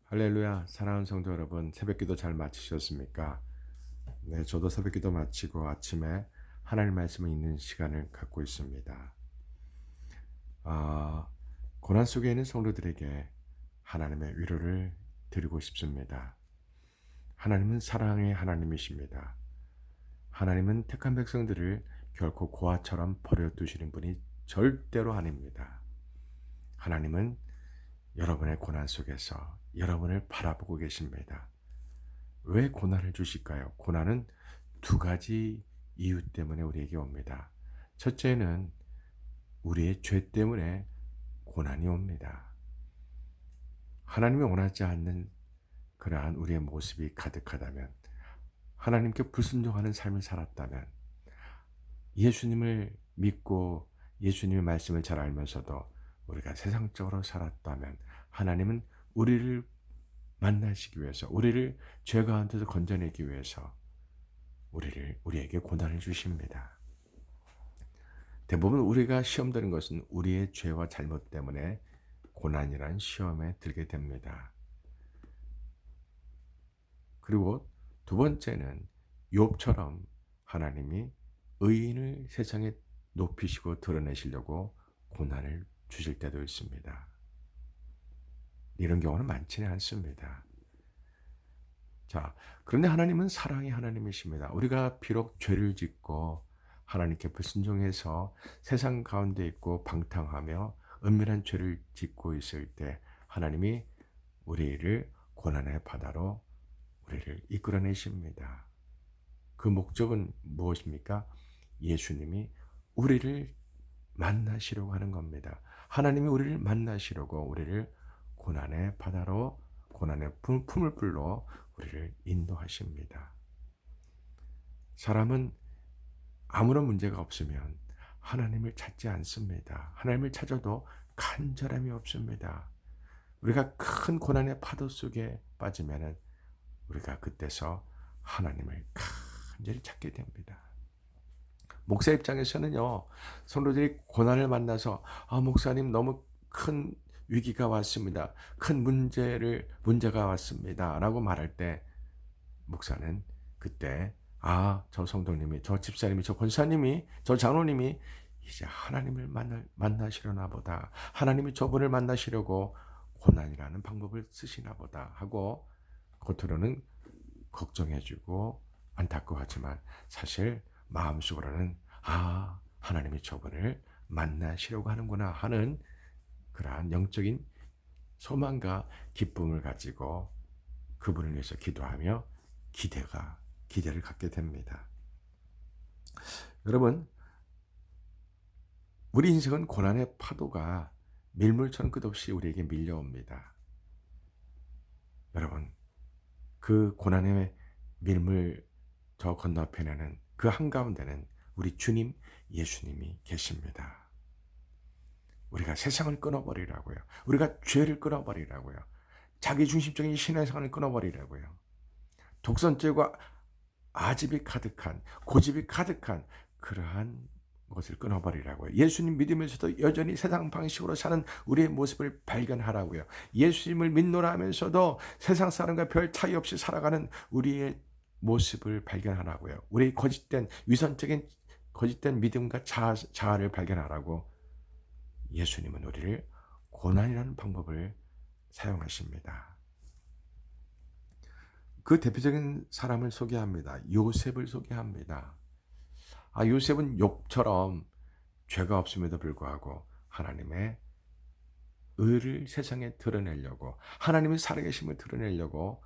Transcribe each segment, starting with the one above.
할렐루야, 사랑하는 성도 여러분, 새벽기도 잘 마치셨습니까? 네, 저도 새벽기도 마치고 아침에 하나님 말씀을 읽는 시간을 갖고 있습니다. 아, 고난 속에 있는 성도들에게 하나님의 위로를 드리고 싶습니다. 하나님은 사랑의 하나님이십니다. 하나님은 택한 백성들을 결코 고아처럼 버려두시는 분이 절대로 아닙니다. 하나님은 여러분의 고난 속에서 여러분을 바라보고 계십니다. 왜 고난을 주실까요? 고난은 두 가지 이유 때문에 우리에게 옵니다. 첫째는 우리의 죄 때문에 고난이 옵니다. 하나님이 원하지 않는 그러한 우리의 모습이 가득하다면, 하나님께 불순종하는 삶을 살았다면, 예수님을 믿고 예수님의 말씀을 잘 알면서도 우리가 세상적으로 살았다면, 하나님은 우리를 만나시기 위해서, 우리를 죄 가운데서 건져내기 위해서 우리에게 고난을 주십니다. 대부분 우리가 시험되는 것은 우리의 죄와 잘못 때문에 고난이란 시험에 들게 됩니다. 그리고 두 번째는 욥처럼 하나님이 의인을 세상에 높이시고 드러내시려고 고난을 주실 때도 있습니다. 이런 경우는 많지는 않습니다. 자, 그런데 하나님은 사랑의 하나님이십니다. 우리가 비록 죄를 짓고 하나님께 불순종해서 세상 가운데 있고 방탕하며 은밀한 죄를 짓고 있을 때, 하나님이 우리를 고난의 바다로 우리를 이끌어내십니다. 그 목적은 무엇입니까? 예수님이 우리를 만나시려고 하는 겁니다. 하나님이 우리를 만나시려고 우리를 고난의 바다로, 고난의 품을 불러 우리를 인도하십니다. 사람은 아무런 문제가 없으면 하나님을 찾지 않습니다. 하나님을 찾아도 간절함이 없습니다. 우리가 큰 고난의 파도 속에 빠지면 우리가 그때서 하나님을 간절히 찾게 됩니다. 목사 입장에서는요, 성도들이 고난을 만나서 목사님 너무 큰 위기가 왔습니다. 큰 문제가 왔습니다. 라고 말할 때 목사는 그때 저 성도님이, 저 집사님이, 저 권사님이, 저 장로님이 이제 하나님을 만나시려나 보다. 하나님이 저분을 만나시려고 고난이라는 방법을 쓰시나 보다 하고 겉으로는 걱정해주고 안타까워하지만 사실 마음속으로는 하나님이 저분을 만나시려고 하는구나 하는 그러한 영적인 소망과 기쁨을 가지고 그분을 위해서 기도하며 기대를 갖게 됩니다. 여러분, 우리 인생은 고난의 파도가 밀물처럼 끝없이 우리에게 밀려옵니다. 여러분, 그 고난의 밀물 저 건너편에는, 그 한가운데는 우리 주님 예수님이 계십니다. 우리가 세상을 끊어버리라고요. 우리가 죄를 끊어버리라고요. 자기중심적인 신앙생활을 끊어버리라고요. 독선죄와 아집이 가득한, 고집이 가득한 그러한 것을 끊어버리라고요. 예수님 믿으면서도 여전히 세상 방식으로 사는 우리의 모습을 발견하라고요. 예수님을 믿노라 하면서도 세상 사람과 별 차이 없이 살아가는 우리의 모습을 발견하라고요. 우리의 거짓된 믿음과 자아를 발견하라고 예수님은 우리를 고난이라는 방법을 사용하십니다. 그 대표적인 사람을 소개합니다. 요셉을 소개합니다. 요셉은 욥처럼 죄가 없음에도 불구하고 하나님의 의를 세상에 드러내려고, 하나님의 살아계심을 드러내려고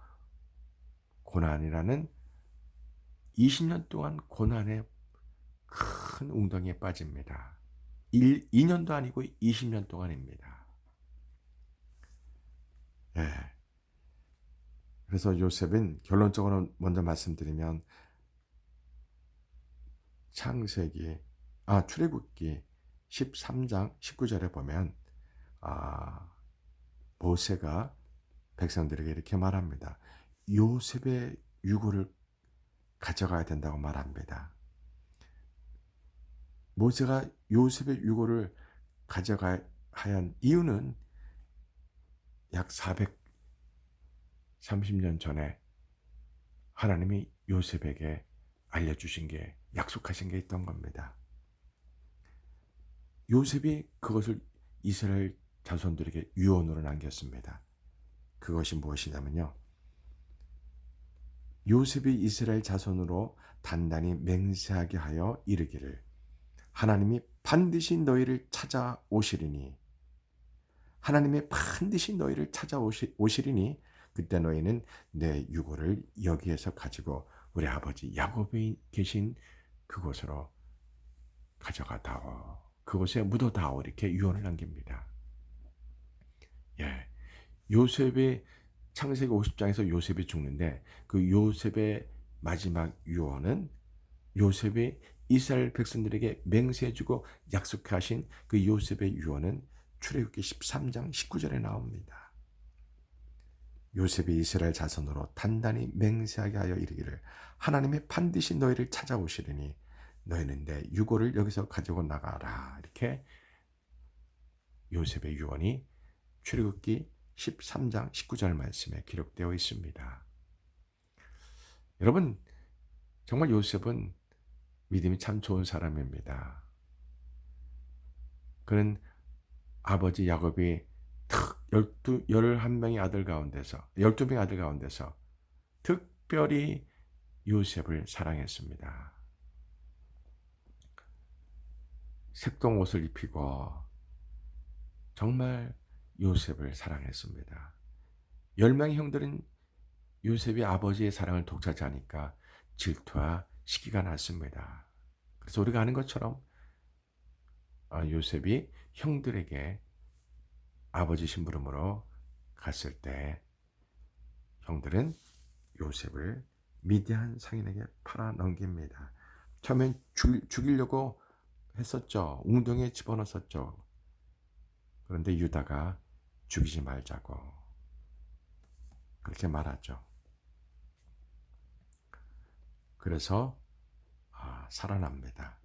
고난이라는 20년 동안 고난의 큰 웅덩이에 빠집니다. 2년도 아니고 20년 동안입니다. 예. 그래서 요셉은 결론적으로 먼저 말씀드리면 출애굽기 13장 19절에 보면 모세가 백성들에게 이렇게 말합니다. 요셉의 유고를 가져가야 된다고 말합니다. 모세가 요셉의 유고를 가져가야 한 이유는 약 30년 전에 하나님이 요셉에게 알려주신 게, 약속하신 게 있던 겁니다. 요셉이 그것을 이스라엘 자손들에게 유언으로 남겼습니다. 그것이 무엇이냐면요, 요셉이 이스라엘 자손으로 단단히 맹세하게 하여 이르기를, 하나님이 반드시 너희를 찾아오시리니, 하나님이 반드시 너희를 찾아오시리니 그때 너희는 내 유고를 여기에서 가지고 우리 아버지 야곱이 계신 그곳으로 가져가다오, 그곳에 묻어다오, 이렇게 유언을 남깁니다. 예, 요셉의 창세기 50장에서 요셉이 죽는데, 그 요셉의 마지막 유언은 요셉이 이스라엘 백성들에게 맹세해주고 약속하신 그 요셉의 유언은 출애굽기 13장 19절에 나옵니다. 요셉이 이스라엘 자손으로 단단히 맹세하게 하여 이르기를, 하나님이 반드시 너희를 찾아오시리니 너희는 내 유고를 여기서 가지고 나가라, 이렇게 요셉의 유언이 출애굽기 13장 19절 말씀에 기록되어 있습니다. 여러분, 정말 요셉은 믿음이 참 좋은 사람입니다. 그는 아버지 야곱이 11명의 아들 가운데서, 12명의 아들 가운데서 특별히 요셉을 사랑했습니다. 색동 옷을 입히고 정말 요셉을 사랑했습니다. 10명의 형들은 요셉이 아버지의 사랑을 독차지하니까 질투와 시기가 났습니다. 그래서 우리가 아는 것처럼 요셉이 형들에게 아버지 심부름으로 갔을 때 형들은 요셉을 미디안 상인에게 팔아 넘깁니다. 처음엔 죽이려고 했었죠. 웅덩이에 집어넣었었죠. 그런데 유다가 죽이지 말자고 그렇게 말하죠. 그래서 살아납니다.